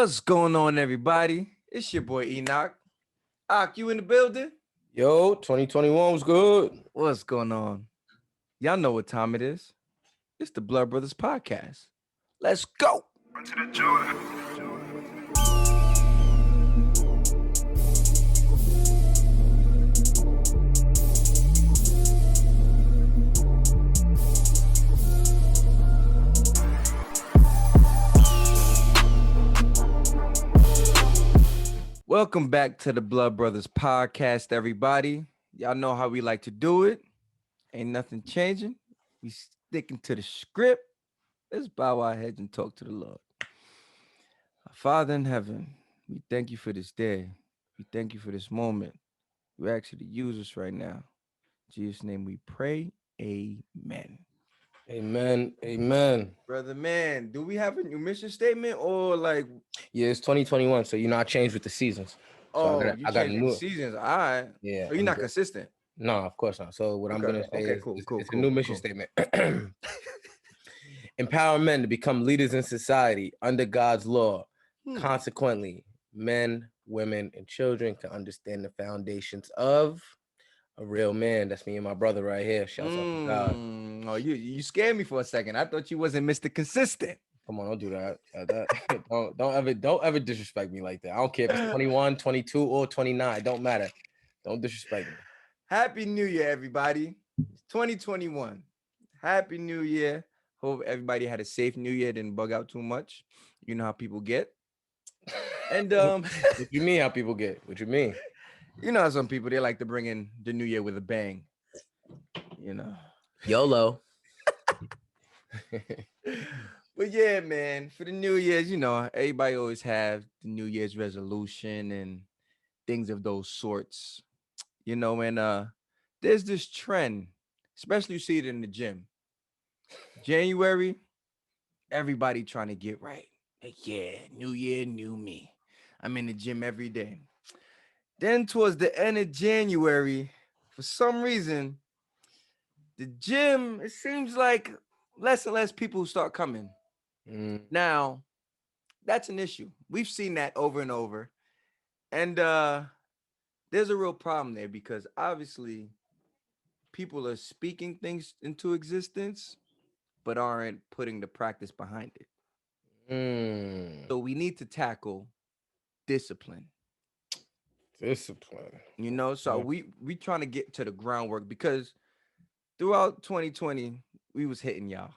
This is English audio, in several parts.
What's going on, everybody? It's your boy Enoch. You in the building? Yo, 2021 was good. What's going on? Y'all know what time it is. It's the Blood Brothers Podcast. Let's go. Onto the Jordan. Welcome back to the Blood Brothers Podcast, everybody. Y'all know how we like to do it. Ain't nothing changing. We sticking to the script. Let's bow our heads and talk to the Lord. Our Father in heaven, we thank you for this day. We thank you for this moment. We ask you to use us right now. In Jesus' name we pray. Amen. Amen. Amen. Brother, man, do we have a new mission statement or like, Yeah, it's 2021, so I changed with the seasons. So you I got a changed the new. seasons? All right. Yeah. Oh, you're not consistent. No, of course not. So what I'm gonna say Okay, is cool, it's, cool, it's a cool, new mission cool. statement. Empower men to become leaders in society under God's law. Consequently, men, women, and children can understand the foundations of a real man. That's me and my brother right here. Shouts out to God. Oh, you scared me for a second. I thought you wasn't Mr. Consistent. Come on, don't do that. Don't ever disrespect me like that. I don't care if it's 21, 22, or 29. It don't matter. Don't disrespect me. Happy New Year, everybody. It's 2021. Happy New Year. Hope everybody had a safe New Year, didn't bug out too much. You know how people get. And What you mean how people get? What you mean? you know how some people, they like to bring in the New Year with a bang. You know. YOLO. But yeah, man, for the New Year's, everybody always have the New Year's resolution and things of those sorts. And there's this trend, especially you see it in the gym. January, everybody trying to get right. Like, yeah, new year, new me. I'm in the gym every day. Then towards the end of January, for some reason, the gym, it seems like less and less people start coming. Now, that's an issue. We've seen that over and over. And there's a real problem there because obviously people are speaking things into existence, but aren't putting the practice behind it. So we need to tackle discipline. Discipline. So we trying to get to the groundwork because throughout 2020 we was hitting y'all.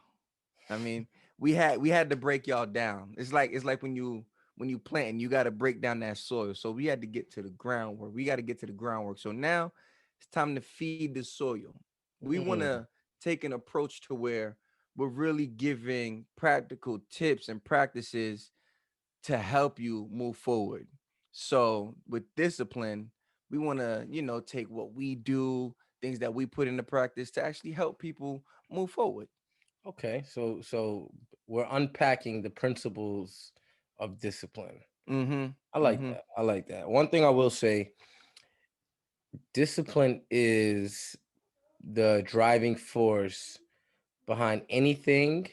I mean, we had to break y'all down. It's like when you plant, you got to break down that soil. So we had to get to the groundwork. We got to get to the groundwork. So now it's time to feed the soil. We want to take an approach to where we're really giving practical tips and practices to help you move forward. So with discipline, we want to, take what we do, things that we put into practice to actually help people move forward. Okay, so we're unpacking the principles of discipline. Mm-hmm. I like Mm-hmm. that. I like that. One thing I will say, discipline is the driving force behind anything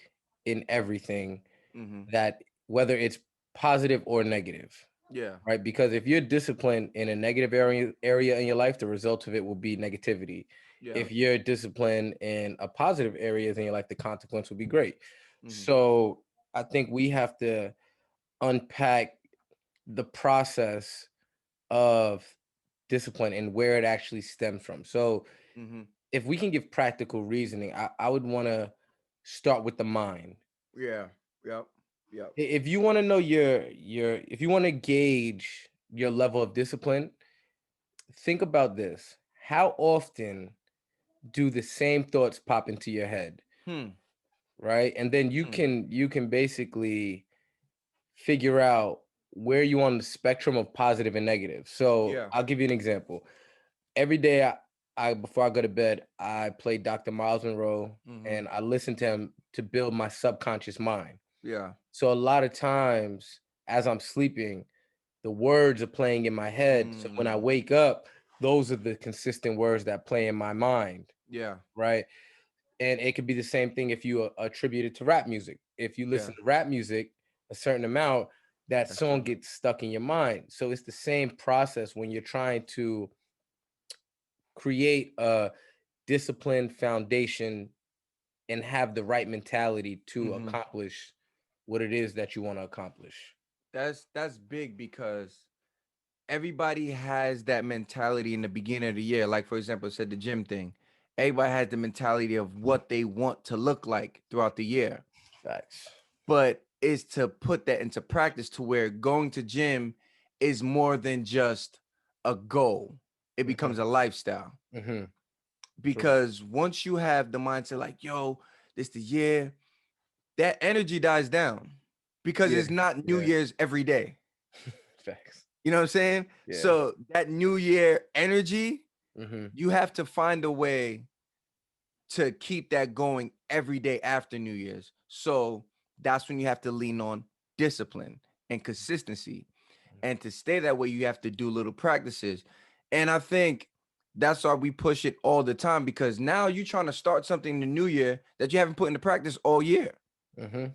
in everything Mm-hmm. that whether it's positive or negative, Yeah. right? Because if you're disciplined in a negative area in your life, the result of it will be negativity. Yeah. If you're disciplined in a positive areas in your life, the consequence will be great. Mm-hmm. So I think we have to unpack the process of discipline and where it actually stems from. So Mm-hmm. if we can give practical reasoning, I would want to start with the mind. Yeah. Yep. Yep. If you want to know if you want to gauge your level of discipline, think about this. How often do the same thoughts pop into your head? Hmm. Right? And then you Hmm. can basically figure out where you on the spectrum of positive and negative. So Yeah. I'll give you an example. Every day I before I go to bed, I play Dr. Miles Monroe Mm-hmm. and I listen to him to build my subconscious mind. Yeah. So a lot of times as I'm sleeping, the words are playing in my head. So when I Mm. wake up, those are the consistent words that play in my mind, Yeah. right? And it could be the same thing if you attribute it to rap music. If you Yeah. listen to rap music a certain amount, that That's song true. gets stuck in your mind. So it's the same process when you're trying to create a disciplined foundation and have the right mentality to Hmm. accomplish what it is that you want to accomplish. That's big because everybody has that mentality in the beginning of the year. Like for example, I said the gym thing. Everybody has the mentality of what they want to look like throughout the year. Facts. But is to put that into practice to where going to gym is more than just a goal. It Hmm. becomes a lifestyle. Hmm. True. Because once you have the mindset like, yo, this the year, that energy dies down because Yeah. it's not New Yeah. Year's every day. Facts. You know what I'm saying? Yeah. So that New Year energy, Hmm. you have to find a way to keep that going every day after New Year's. So that's when you have to lean on discipline and consistency. And to stay that way, you have to do little practices. And I think that's why we push it all the time because now you're trying to start something in the new year that you haven't put into practice all year. Hmm.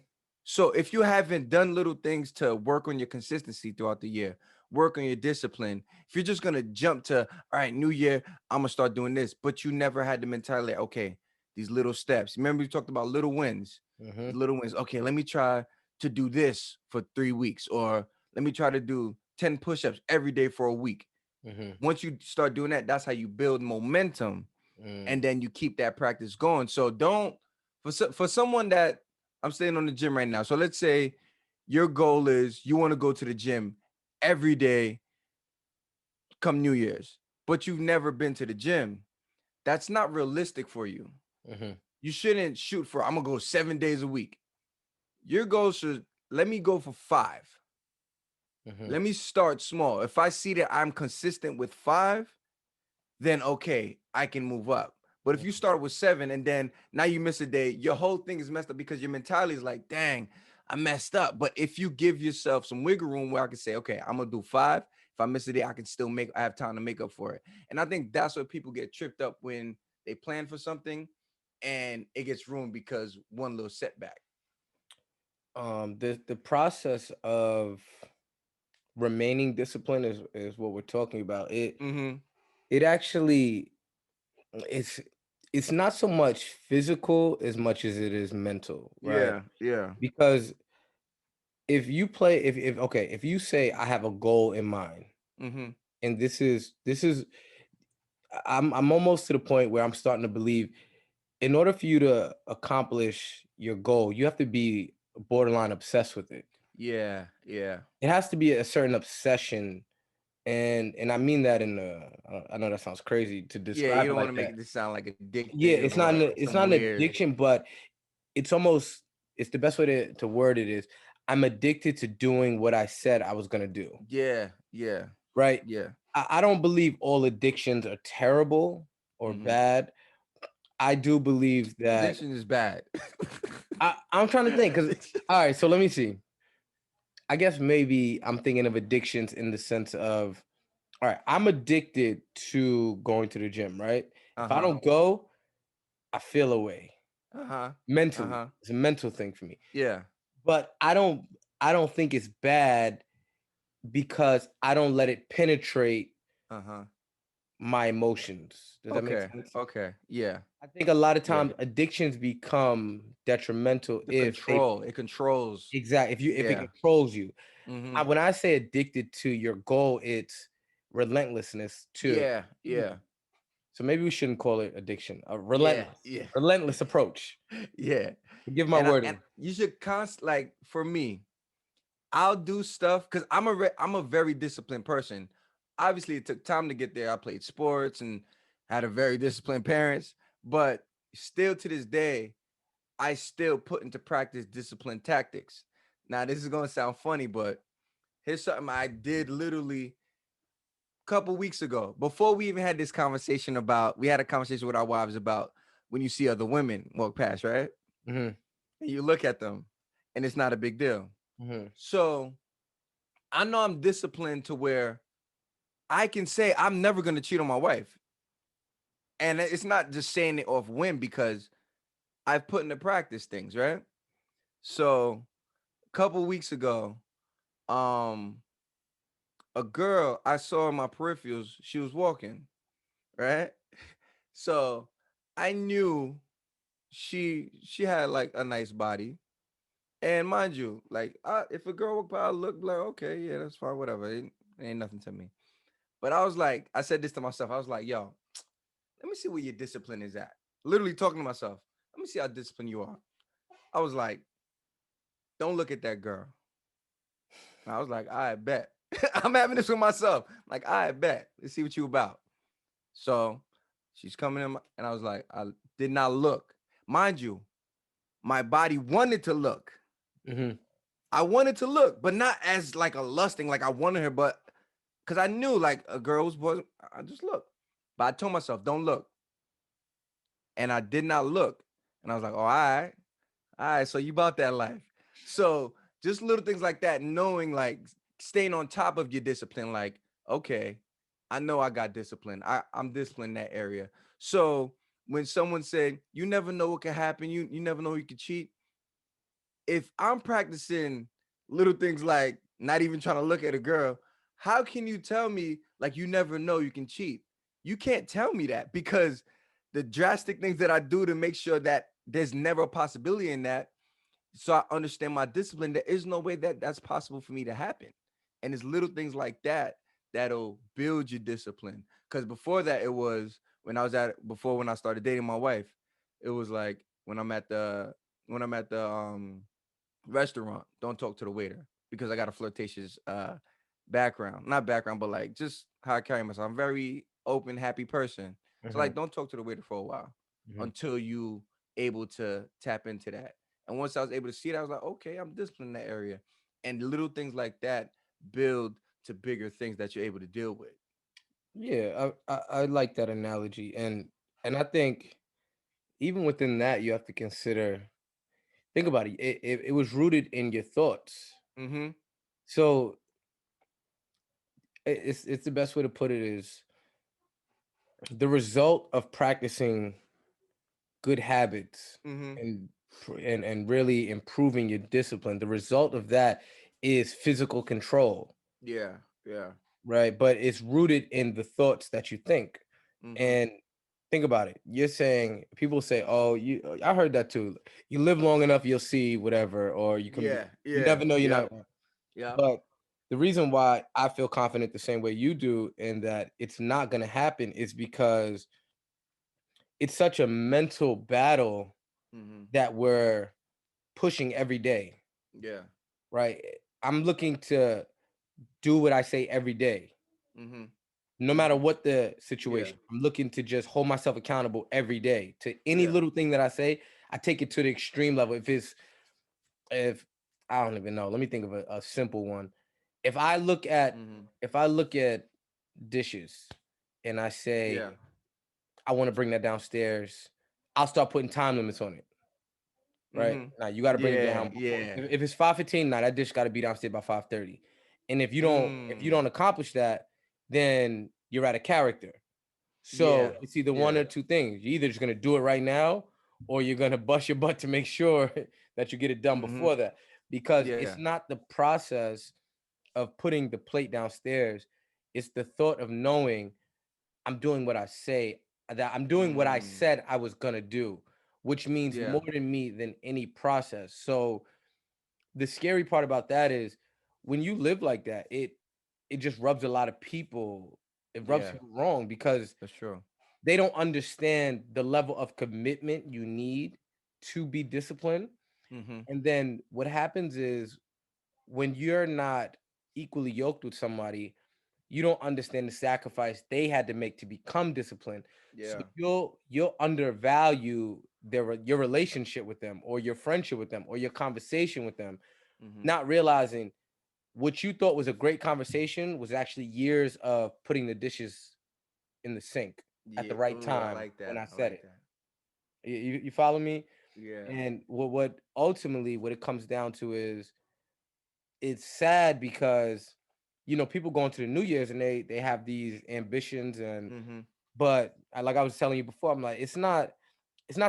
So if you haven't done little things to work on your consistency throughout the year, work on your discipline, if you're just gonna jump to all right, new year, I'm gonna start doing this, but you never had the mentality, like, okay, these little steps. Remember, we talked about little wins. Hmm. The little wins. Okay, let me try to do this for 3 weeks, or let me try to do 10 push-ups every day for a week. Hmm. Once you start doing that, that's how you build momentum Mm. and then you keep that practice going. So don't for someone that I'm staying on the gym right now. So let's say your goal is you want to go to the gym every day come New Year's, but you've never been to the gym. That's not realistic for you. Hmm. You shouldn't shoot for I'm gonna go 7 days a week. Your goal should let me go for 5. Hmm. Let me start small. If I see that I'm consistent with 5, then okay, I can move up. But if you start with 7 and then now you miss a day, your whole thing is messed up because your mentality is like, dang, I messed up. But if you give yourself some wiggle room where I can say, okay, I'm gonna do 5. If I miss a day, I can still I have time to make up for it. And I think that's where people get tripped up when they plan for something and it gets ruined because one little setback. The process of remaining disciplined is what we're talking about. Mm-hmm. It actually it's it's not so much physical as much as it is mental, right? Yeah, yeah. Because if you play if okay, if you say I have a goal in mind Mm-hmm. and this is I'm almost to the point where I'm starting to believe in order for you to accomplish your goal, you have to be borderline obsessed with it. Yeah, yeah. It has to be a certain obsession, and I mean that in I know that sounds crazy to Yeah, you describe it don't want like to make that. it sound like Yeah, addictive or it's some not an weird. addiction, but it's almost it's the best way to word it is I'm addicted to doing what I said I was gonna do. Yeah, yeah, Right? yeah. I don't believe all addictions are terrible or Mhm. bad. I do believe that Addiction is bad. I'm trying to think because Addiction. all right, so let me see. I guess maybe I'm thinking of addictions in the sense of all right, I'm addicted to going to the gym, right? If I Uh-huh. don't go, I feel away Uh-huh. mentally. Uh-huh. It's a mental thing for me. Yeah. But I don't think it's bad because I don't let it penetrate Uh-huh. my emotions. Does that make Okay. sense? Okay. Yeah. I think a lot of Yeah. times addictions become detrimental The if they control. It controls. exactly if it Yeah. controls you. Mm-hmm. When I say addicted to your goal, it's relentlessness too. Yeah. Yeah. So maybe we shouldn't call it addiction. A Yeah. Yeah. relentless approach. Yeah. Give my And wording. you should like for me, I'll do stuff because I'm a very disciplined person. Obviously, it took time to get there. I played sports and had a very disciplined parents, but still to this day, I still put into practice disciplined tactics. Now, this is gonna sound funny, but here's something I did literally a couple weeks ago. Before we even had this conversation about, we had a conversation with our wives about when you see other women walk past, right? Hmm. And you look at them, and it's not a big deal. Hmm. So I know I'm disciplined to where I can say I'm never gonna cheat on my wife. And it's not just saying it off whim because I've put into practice things, right? So a couple weeks ago, Um, a girl I saw in my peripherals, she was walking, right? So I knew she had like a nice body. And mind you, like if a girl walked by, I look like, okay, yeah, that's fine, whatever. Ain't nothing to me. But I was like, I said this to myself. I was like, yo, let me see where your discipline is at. Literally talking to myself. Let me see how disciplined you are. I was like, don't look at that girl. And I was like, I bet. I'm having this with myself. Like, I bet. Let's see what you about. So she's coming in, and I was like, I did not look. Mind you, my body wanted to look. Mm-hmm. I wanted to look, but not as like a lusting, like I wanted her, but because I knew like a girl was born, I just looked. But I told myself, don't look. And I did not look. And I was like, oh, all right, so you about that life. So just little things like that, knowing like staying on top of your discipline, like, okay, I know I got discipline. I'm disciplined in that area. So when someone said, you never know what can happen, you never know you can cheat. If I'm practicing little things like not even trying to look at a girl, how can you tell me like you never know you can cheat? You can't tell me that because the drastic things that I do to make sure that there's never a possibility in that, so I understand my discipline. There is no way that that's possible for me to happen. And it's little things like that that'll build your discipline. Because before that, it was when I started dating my wife, it was like when I'm at the restaurant, don't talk to the waiter because I got a flirtatious background. Not background, but like just how I carry myself. I'm a very open, happy person. So Mm-hmm. like don't talk to the waiter for a while Mm-hmm. until you able to tap into that. And once I was able to see it, I was like, okay, I'm disciplined in that area. And little things like that build to bigger things that you're able to deal with. Yeah, I like that analogy, and I think even within that, you have to consider. Think about it. It was rooted in your thoughts. Mm-hmm. So it's the best way to put it is the result of practicing good habits Mm-hmm. and and really improving your discipline. The result of that is physical control, Yeah. Yeah. right? But it's rooted in the thoughts that you think. Mm-hmm. And think about it. You're saying people say, "Oh, you." I heard that too. You live long enough, you'll see whatever, or you can be. Yeah. You Yeah. never know. You're not. Yep. Yep. But the reason why I feel confident the same way you do, and that it's not going to happen, is because it's such a mental battle Mm-hmm. that we're pushing every day, Yeah. right? I'm looking to do what I say every day, Mm-hmm. no matter Mm-hmm. what the Yeah. situation. I'm looking to just hold myself accountable every day to any Yeah. little thing that I say. I take it to the extreme level. If I don't even know, let me think of a simple one. If I look at Mm-hmm. if I look at dishes and I Yeah. say I want to bring that downstairs, I'll start putting time limits on it. Right Mm-hmm. now, you got to bring it Yeah. down before. Yeah. If it's 5:15, now that dish got to be downstairs by 5:30. And if you Mm. don't accomplish that, then you're out of character. So Yeah. it's either one Yeah. or two things. You're either just gonna do it right now, or you're gonna bust your butt to make sure that you get it done Mm-hmm. before that. Because Yeah. it's not the process of putting the plate downstairs; it's the thought of knowing I'm doing what I say, that I'm doing what I Mm. said I was gonna do, which means Yeah. more than me than any process. So the scary part about that is when you live like that, it just rubs a lot of people. It rubs Yeah. people wrong because That's true. they don't understand the level of commitment you need to be disciplined. Mm-hmm. And then what happens is when you're not equally yoked with somebody, you don't understand the sacrifice they had to make to become disciplined. So Yeah. you'll undervalue your relationship with them or your friendship with them or your conversation with them, Mm-hmm. not realizing what you thought was a great conversation was actually years of putting the dishes in the sink at the Yeah. right Ooh, I time like when that. I I said like it. that. You follow me? Yeah. And what ultimately what it comes down to is it's sad because people go into the New Year's and they have these ambitions and Mm-hmm. but like I was telling you before, I'm like it's not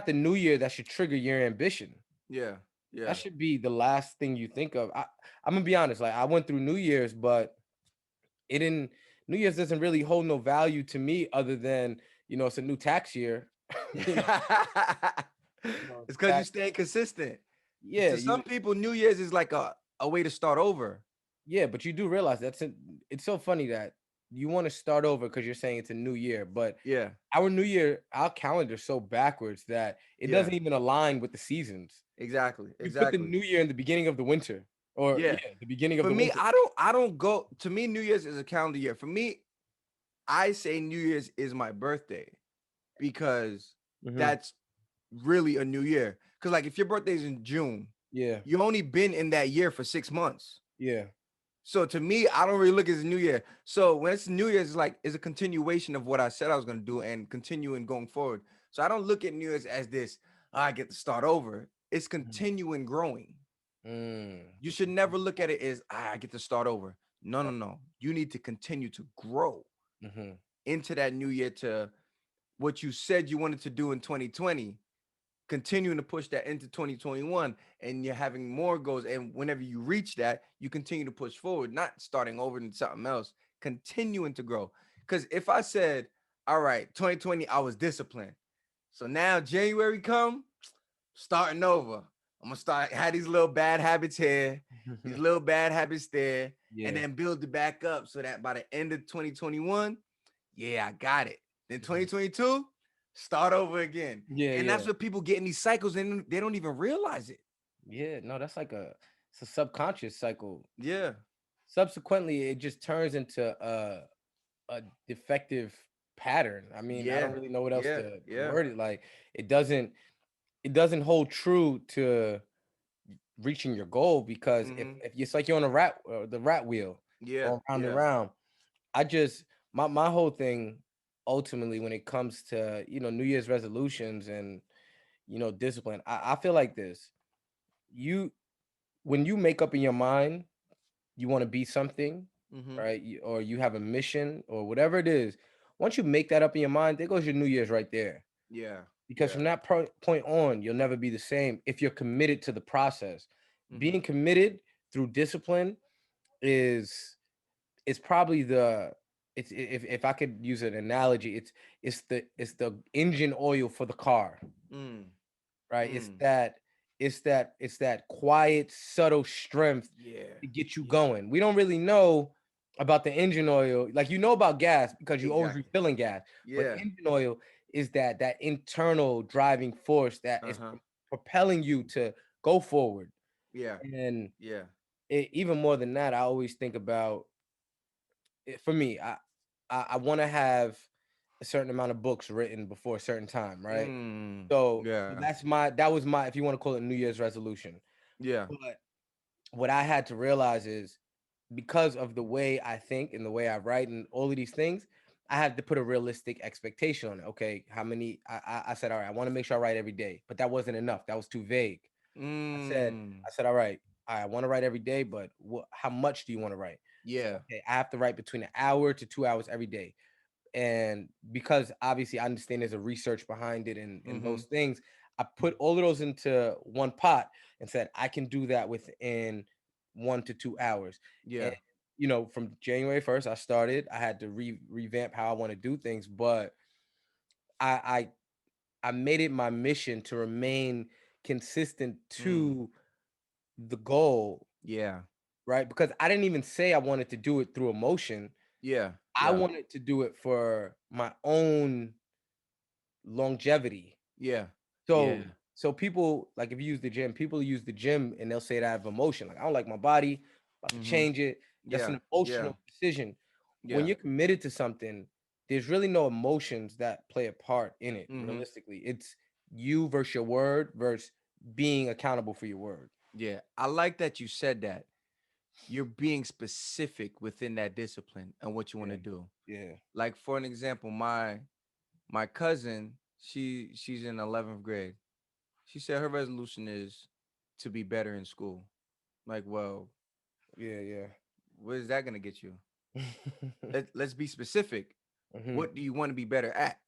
the New Year that should trigger your ambition. Yeah. that Yeah. should be the last thing you think of. I'm gonna be honest, like I went through New Year's, but it didn't New Year's doesn't really hold no value to me other than, it's a new tax year. you know, It's because you tax, stay consistent. yeah, To some people, New Year's is like a way to start over. yeah, but you do realize it's so funny that you want to start over because you're saying it's a new year, but Yeah. our new year, our calendar's so backwards that it Yeah. doesn't even align with the seasons. Exactly. We put the Exactly. new year in the beginning of the winter, or Yeah. yeah, the beginning of For the me, winter. I don't go to me, New Year's is a calendar year. For me, I say New Year's is my birthday because Hmm. that's really a new year. Because like if your birthday's in June, Yeah, you only been in that year for 6 months. yeah, So to me, I don't really look at it as New Year. So when it's New Year's, it's like it's a continuation of what I said I was gonna do and continuing going forward. So I don't look at New Year's as this, I get to start over. It's mhm, continuing growing. mm, You should never look at it as I get to start over. No, no, no. You need to continue to grow mhm, into that new year to what you said you wanted to do in 2020, continuing to push that into 2021, and you're having more goals. And whenever you reach that, you continue to push forward, not starting over into something else, continuing to grow. Because if I said, all right, 2020, I was disciplined. So now January come, starting over. I'm gonna start had these little bad habits here, these little bad habits there, and yeah, then build it back up so that by the end of 2021, yeah, I got it. Then mhm, 2022, start over again. yeah, And that's yeah, what people get in these cycles and they don't even realize it. yeah. No, that's like it's a subconscious cycle. Yeah. Subsequently, it just turns into a defective pattern. I mean, I don't Yeah. really know what else Yeah. to Yeah. word it. Like it doesn't it doesn't hold true to reaching your goal because Mm-hmm. if it's like you're on the rat wheel Yeah. going round and Yeah. round. I just my whole thing ultimately when it comes to New Year's resolutions and discipline, I feel like this. You When you make up in your mind you want to be something, Mm-hmm. right? Or you have a mission or whatever it is. Once you make that up in your mind, there goes your New Year's right there. Yeah. Because Yeah. from that point on, you'll never be the same if you're committed to the process. Mm-hmm. Being committed through discipline is probably the it's if I could use an analogy, it's the engine oil for the car, Mm. right? Mm. It's that quiet, subtle strength Yeah. to get you Yeah. going. We don't really know about the engine oil, like you know about gas because you always Exactly. refilling gas, but Yeah. engine oil is that internal driving force that is Uh-huh. propelling you to go forward. Yeah. And Yeah. even more than that, I always think about for me, I want to have a certain amount of books written before a certain time, right? Mm. So Yeah. that was my, if you want to call it, New Year's resolution. Yeah. But what I had to realize is because of the way I think and the way I write and all of these things, I had to put a realistic expectation on it. Okay, how many? I said, all right, I want to make sure I write every day, but that wasn't enough. That was too vague. I said, Mm. all right, I want to write every day, but how much do you want to write? So, Yeah. okay, I have to write between an hour to 2 hours every day. And because obviously I understand there's a research behind it and Mm-hmm. those things, I put all of those into one pot and said I can do that within 1 to 2 hours. And Yeah. from January 1st, I started. I had to revamp how I want to do things, but I I made it my mission to remain consistent Mm. to the goal, Yeah. right? Because I didn't even say I wanted to do it through emotion. Yeah. I Yeah. wanted to do it for my own longevity. Yeah. Yeah. So people, like, if you use the gym, people use the gym and they'll say that I have emotion. Like, I don't like my body, about to Mm-hmm. change it. That's Yeah. an Yeah. emotional decision. When Yeah. you're committed to something, there's really no emotions that play a part in it, Mm-hmm. realistically. It's you versus your word versus being accountable for your word. Yeah. I like that you said that. You're being specific within that discipline and what you want Yeah. to do. Yeah. Like for an example, my cousin, she's in 11th grade. She said her resolution is to be better in school. Like, well, Yeah. Yeah. what is that gonna get you? Let's be specific. Hmm. What do you want to be better at?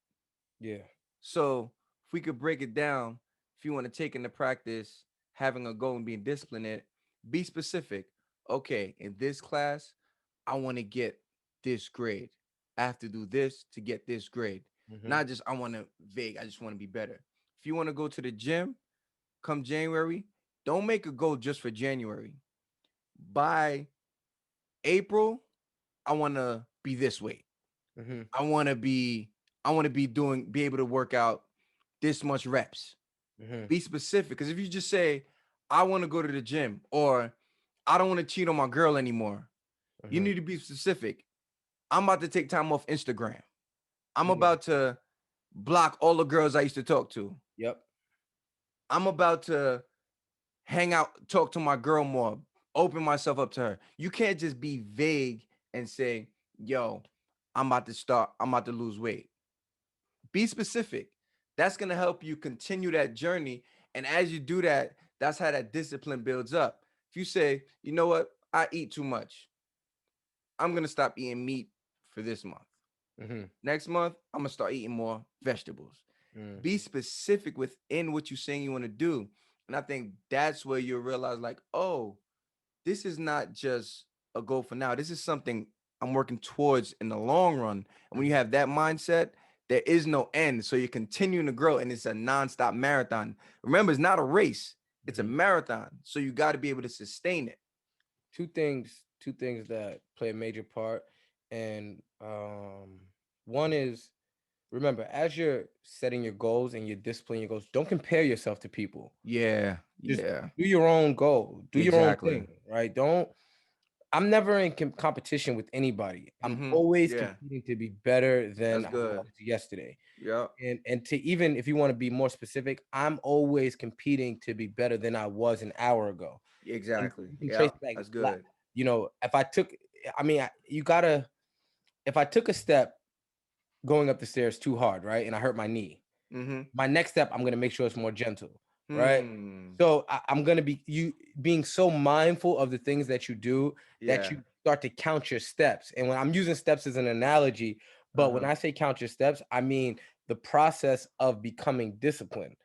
Yeah. So if we could break it down, if you want to take into practice having a goal and being disciplined in it, be specific. Okay, in this class, I want to get this grade. I have to do this to get this grade. Mm-hmm. Not just I want to vague, I just want to be better. If you want to go to the gym come January, don't make a goal just for January. By April, I want to be this weight. Mm-hmm. I want to be I want to be able to work out this much reps. Mm-hmm. Be specific because if you just say I want to go to the gym or I don't want to cheat on my girl anymore, you Mm-hmm. need to be specific. I'm about to take time off Instagram. I'm Yeah. about to block all the girls I used to talk to. Yep. I'm about to hang out, talk to my girl more, open myself up to her. You can't just be vague and say, yo, I'm about to lose weight. Be specific. That's going to help you continue that journey. And as you do that, that's how that discipline builds up. If you say, you know what, I eat too much, I'm going to stop eating meat for this month. Mm-hmm. Next month, I'm going to start eating more vegetables. Mm. Be specific within what you're saying you want to do. And I think that's where you'll realize, like, oh, this is not just a goal for now. This is something I'm working towards in the long run. And when you have that mindset, there is no end. So you're continuing to grow and it's a nonstop marathon. Remember, it's not a race, it's a Mm-hmm. marathon. So you got to be able to sustain it. Two things that play a major part, and one is, remember, as you're setting your goals and you're disciplining your goals, don't compare yourself to people. Yeah. Just Yeah. do your own goal, do your own Exactly. thing, right? Don't. I'm never in competition with anybody. I'm always Yeah. competing to be better than That's I good. was yesterday. Yeah. And to, even if you want to be more specific, I'm always competing to be better than I was an hour ago. And Exactly. you can Yeah. trace it back. That's good. If I took, I mean, you gotta, if I took a step going up the stairs too hard, right, and I hurt my knee, Mm-hmm. my next step, I'm gonna make sure it's more gentle, right? Hmm. So I'm gonna be being so mindful of the things that you do that Yeah. you start to count your steps. And when I'm using steps as an analogy, but when Uh-huh. I say count your steps, I mean the process of becoming disciplined.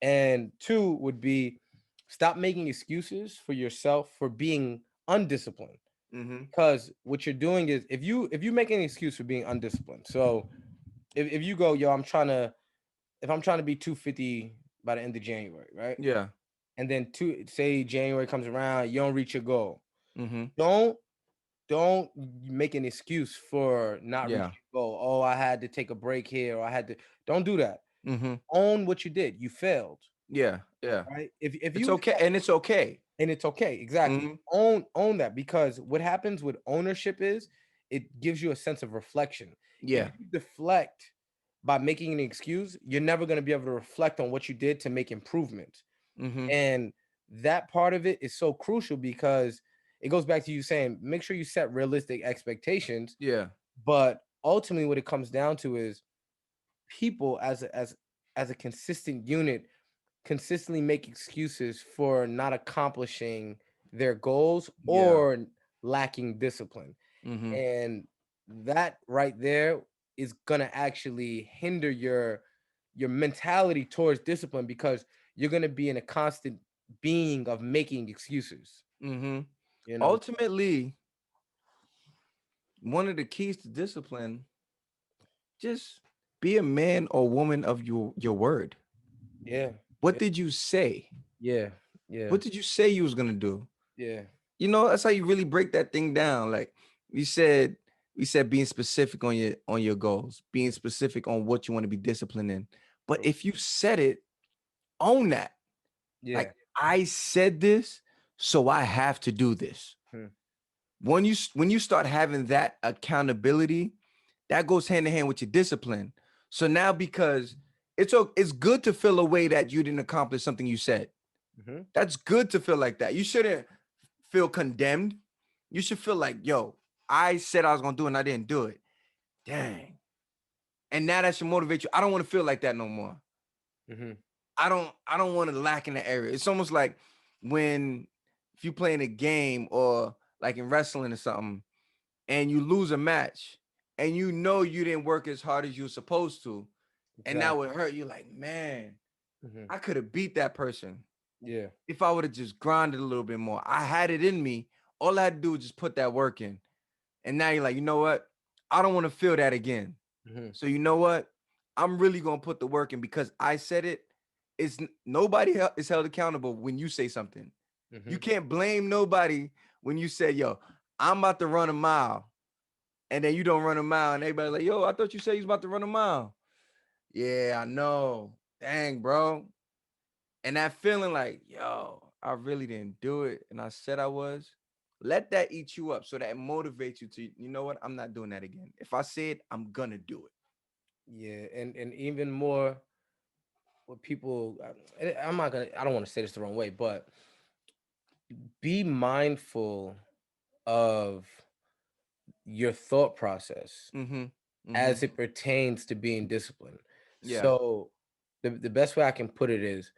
And two would be, stop making excuses for yourself for being undisciplined. Mm-hmm. Because what you're doing is, if you make an excuse for being undisciplined, so if you go, yo, if I'm trying to be 250 by the end of January, right? Yeah. And then say January comes around, you don't reach your goal. Mm-hmm. Don't don't make an excuse for not reaching Yeah. your goal. Oh, I had to take a break here, or I had to. Don't do that. Mm-hmm. Own what you did. You failed, Yeah. Yeah. right? If It's you okay. And it's okay. and it's okay, exactly. Mm-hmm. Own that, because what happens with ownership is it gives you a sense of reflection. If Yeah. you deflect by making an excuse, you're never going to be able to reflect on what you did to make improvement. Mm-hmm. And that part of it is so crucial, because it goes back to you saying, make sure you set realistic expectations. Yeah. But ultimately, what it comes down to is, people as a consistent unit consistently make excuses for not accomplishing their goals Yeah. or lacking discipline. Mm-hmm. And that right there is going to actually hinder your mentality towards discipline, because you're going to be in a constant being of making excuses, Mm-hmm. you know. Ultimately, one of the keys to discipline, just be a man or woman of your word. Yeah, What yeah, did you say? yeah, yeah, What did you say you was gonna do? yeah. You know, that's how you really break that thing down. Like we said, we said being specific on your goals, being specific on what you want to be disciplined in. But if you said it, own that. Yeah. Like I said this, so I have to do this. Hmm. When you start having that accountability, that goes hand in hand with your discipline. So now because it's good to feel a way that you didn't accomplish something you said. Mhm. That's good to feel like that. You shouldn't feel condemned. You should feel like, yo, I said I was gonna do it and I didn't do it. Dang. And now that should motivate you. I don't want to feel like that no more. Mhm. I don't want to lack in the area. It's almost like when if you playing a game or like in wrestling or something and you lose a match and you know you didn't work as hard as you were supposed to, and now Exactly. it hurt you like, man, Mhm. I could have beat that person. Yeah. If I would have just grinded a little bit more, I had it in me. All I had to do was just put that work in. And now you're like, you know what? I don't want to feel that again. Hmm. So you know what? I'm really gonna put the work in because I said it. Nobody is held accountable when you say something. You Hmm. can't blame nobody when you say, "Yo, I'm about to run a mile," and then you don't run a mile, and everybody's like, "Yo, I thought you said you was about to run a mile." Yeah, I know. Dang, bro. And that feeling like, yo, I really didn't do it, and I said I was. Let that eat you up, so that motivates you to, you know what? I'm not doing that again. If I say it, I'm gonna do it. Yeah, and even more what people, I'm not gonna, I don't want to say this the wrong way, but be mindful of your thought process Mm-hmm. Mm-hmm. as it pertains to being disciplined. Yeah. So the best way I can put it is,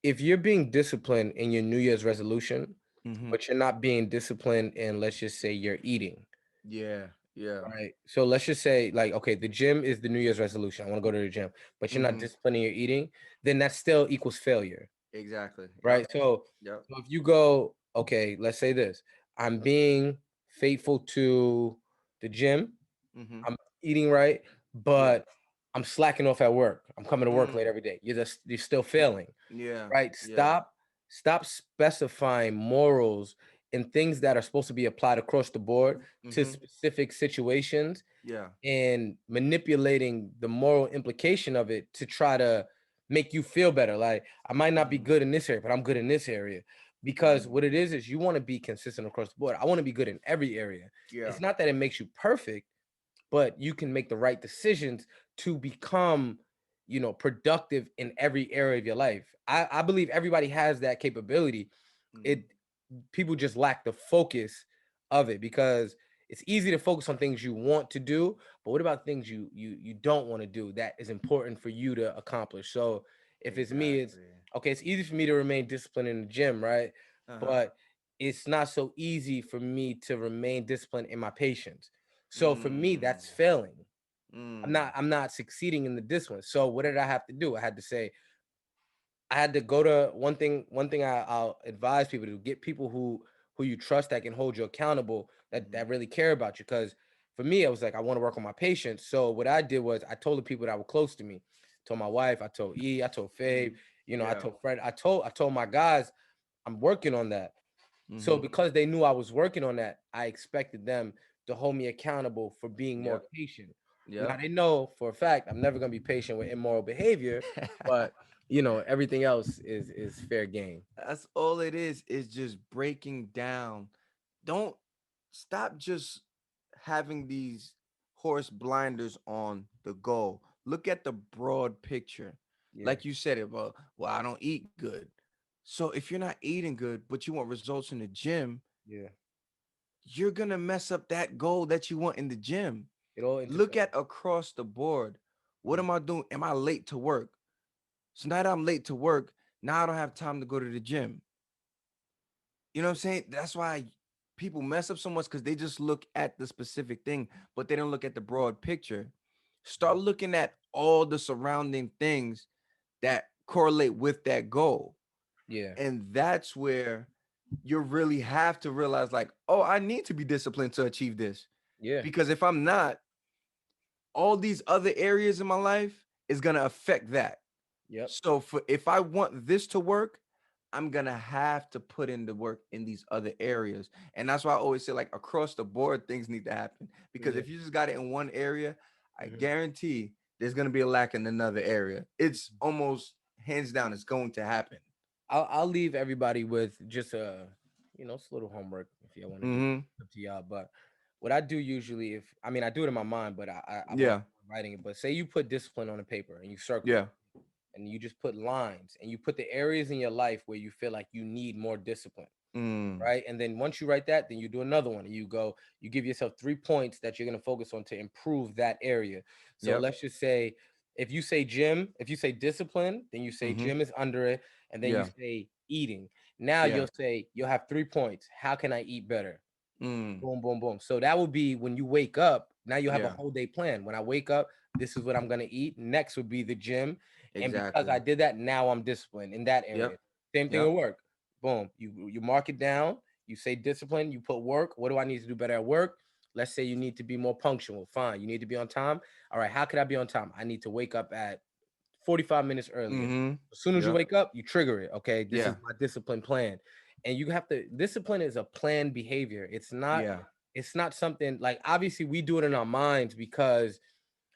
if you're being disciplined in your New Year's resolution, Mm-hmm. but you're not being disciplined in, let's just say, you're eating. Yeah. Yeah. Right. So let's just say, like, okay, the gym is the New Year's resolution. I want to go to the gym, but you're not Mm-hmm. disciplining your eating, then that still equals failure. Exactly. Yep. Right. So, Yep. so if you go, okay, let's say this, I'm being faithful to the gym, Mm-hmm. I'm eating right, Yeah. but I'm slacking off at work. I'm coming to work late Mm. every day. You're still failing. Yeah. Right? Yeah. Stop specifying morals and things that are supposed to be applied across the board to Mm-hmm. specific situations, Yeah. and manipulating the moral implication of it to try to make you feel better. Like, I might not be Mm. good in this area, but I'm good in this area. Because Mm. what it is you want to be consistent across the board. I want to be good in every area. Yeah. It's not that it makes you perfect, but you can make the right decisions to become, productive in every area of your life. I believe everybody has that capability. Mm. It People just lack the focus of it, because it's easy to focus on things you want to do, but what about things you don't want to do that is important for you to accomplish? So if it's me, it's Exactly. okay, it's easy for me to remain disciplined in the gym, right? Uh-huh. But it's not so easy for me to remain disciplined in my patience. So for me, Mm. that's failing. i'm Mm. not i'm not succeeding in the discipline. So what did I have to do? I had to say, I had to go to one thing I'll advise people to get people who you trust, that can hold you accountable, that Mm-hmm. that really care about you. Because for me, I was like, I want to work on my patience. So what I did was I told the people that were close to me, told my wife, I told I told Mm-hmm. Fabe, I Yeah. told Fred, I told my guys, I'm working on that. So Mm-hmm. because they knew I was working on that, I expected them to hold me accountable for being more Yep. patient. Now Yep. they know for a fact I'm never gonna be patient with immoral behavior, but everything else is fair game. That's all it is just breaking down. Don't stop just having these horse blinders on the goal. Look at the broad picture. Yeah, Like you said it, well, I don't eat good. So if you're not eating good, but you want results in the gym, yeah. you're gonna mess up that goal that you want in the gym. It all Look interferes. at across the board. What Mhm. am I doing? Am I late to work? So now that I'm late to work, now I don't have time to go to the gym. You know what I'm saying? That's why people mess up so much because they just look at the specific thing, but they don't look at the broad picture. Start looking at all the surrounding things that correlate with that goal. Yeah, And that's where you really have to realize, like, oh, I need to be disciplined to achieve this. yeah, Because if I'm not, all these other areas in my life is gonna affect that. yep, So for if I want this to work, I'm gonna have to put in the work in these other areas. And that's why I always say, like, across the board, things need to happen. Because yeah. if you just got it in one area, I Mhm. guarantee there's gonna be a lack in another area. It's almost hands down, it's going to happen. I'll leave everybody with just it's a little homework if y'all want to do. Mm-hmm. Up to y'all. But what I do usually, if I mean I do it in my mind, but I won't Yeah. writing it. But say you put discipline on a paper and you circle it, Yeah. and you just put lines, and you put the areas in your life where you feel like you need more discipline. Mm. Right? And then once you write that, then you do another one. And you give yourself 3 points that you're gonna focus on to improve that area. So Yep. let's just say, if you say gym, if you say discipline, then you say Mm-hmm. gym is under it, and then you Yeah. say eating. Now Yeah. you'll have 3 points. How can I eat better? Mm. Boom, boom, boom. So that would be when you wake up. Now you have a Yeah. whole day plan. When I wake up, this is what I'm gonna eat. Next would be the gym. And because I Exactly. did that, now I'm disciplined in that Yep. area. Same thing Yep. at work. Boom. You mark it down. You say discipline. You put work. What do I need to do better at work? Let's say you need to be more punctual. Fine. You need to be on time. All right. How could I be on time? I need to wake up at 45 minutes earlier. Mm-hmm. As soon as you Yep. wake up, you trigger it. Okay. This is Yeah. my discipline plan. And you have to discipline is a planned behavior. Yeah. It's not something like obviously we do it in our minds because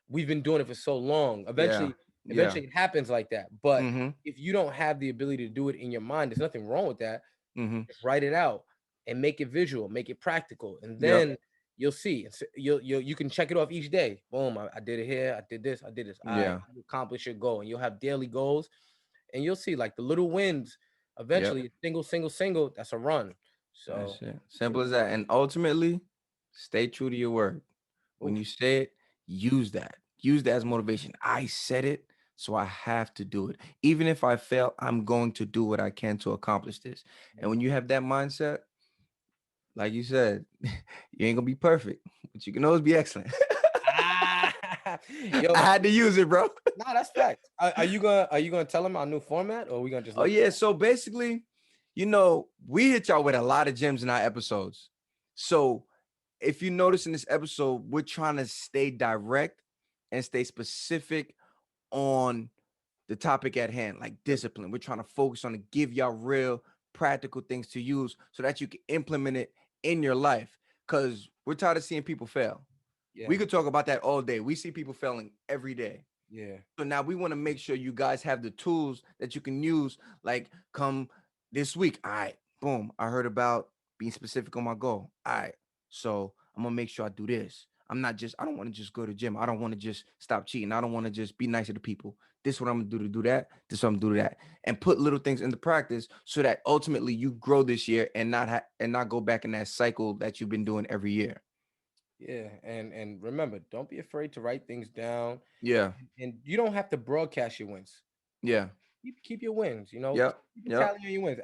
we've been doing it for so long. Yeah. Yeah. Eventually it happens like that. But Mm-hmm. if you don't have the ability to do it in your mind, there's nothing wrong with that. Mm-hmm. Just write it out and make it visual, make it practical, and Yep. then you'll see. You can check it off each day. Boom, I did it here. I did this. I did this. All right, Yeah. you accomplish your goal, and you'll have daily goals, and you'll see like the little wins. Yep. Eventually, single. That's a run. So, That's it. you Simple as that. And ultimately, stay true to your word. know, When oof, you say it, use that. Use that as motivation. I said it, so I have to do it. Even if I fail, I'm going to do what I can to accomplish this. And when you have that mindset, like you said, you ain't gonna be perfect, but you can always be excellent. ah, yo, I had to use it, bro. nah, that's facts. Are you gonna tell them our new format, or are we gonna just Oh let them? yeah. So basically, we hit y'all with a lot of gems in our episodes. So if you notice in this episode, we're trying to stay direct and stay specific on the topic at hand, like discipline. We're trying to focus on to give y'all real practical things to use so that you can implement it in your life. Because we're tired of seeing people fail. Yeah, We could talk about that all day. We see people failing every day. yeah, So now we want to make sure you guys have the tools that you can use. Like come this week. All right, boom. I heard about being specific on my goal. All right. So I'm gonna make sure I do this. I don't want to just go to the gym. I don't want to just stop cheating. I don't want to just be nicer to people. This is what I'm gonna do to do that. This is what I'm gonna do to that. And put little things into practice so that ultimately you grow this year and not go back in that cycle that you've been doing every year. yeah. And remember, don't be afraid to write things down, Yeah. and you don't have to broadcast your wins. Yeah. Keep your wins. Yep. Keep a Yep. tally on your wins.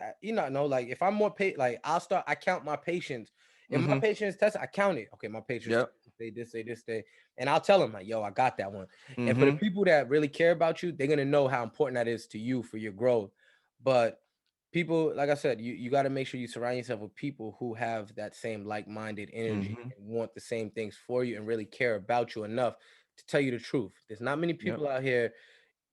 Know, like if I'm more like I count my patience. In my Mm-hmm. patience test, I count it. Okay, my patience Yep. say this, day, and I'll tell them like, yo, I got that one. And for the Mm-hmm. people that really care about you, they're gonna know how important that is to you for your growth. But people, like I said, you got to make sure you surround yourself with people who have that same like-minded energy Mm-hmm. and want the same things for you and really care about you enough to tell you the truth. There's not many Yep. people out here.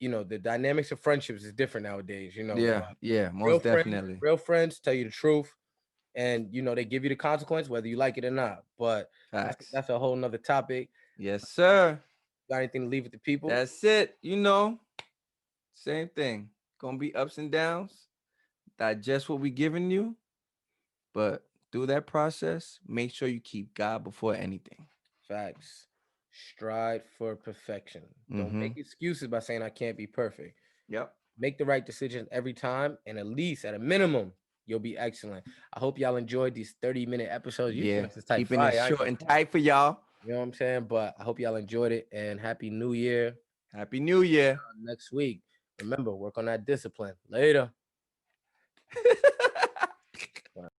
The dynamics of friendships is different nowadays, Yeah, but yeah, most definitely. real friends tell you the truth, and they give you the consequence whether you like it or not. But Facts. that's a whole nother topic. Yes, sir. Got anything to leave with the people? That's it. Same thing. Gonna be ups and downs. Digest what we giving you, but through that process, make sure you keep God before anything. Facts. Strive for perfection. Don't Mm-hmm. make excuses by saying I can't be perfect. Yep. Make the right decision every time, and at least at a minimum, you'll be excellent. I hope y'all enjoyed these 30-minute episodes. These Yeah. joints is type Keeping it fire. I ain't short gonna and lie. tight for y'all. You know what I'm saying? But I hope y'all enjoyed it, and happy new year. Happy New Year. Next week. Remember, work on that discipline. Later.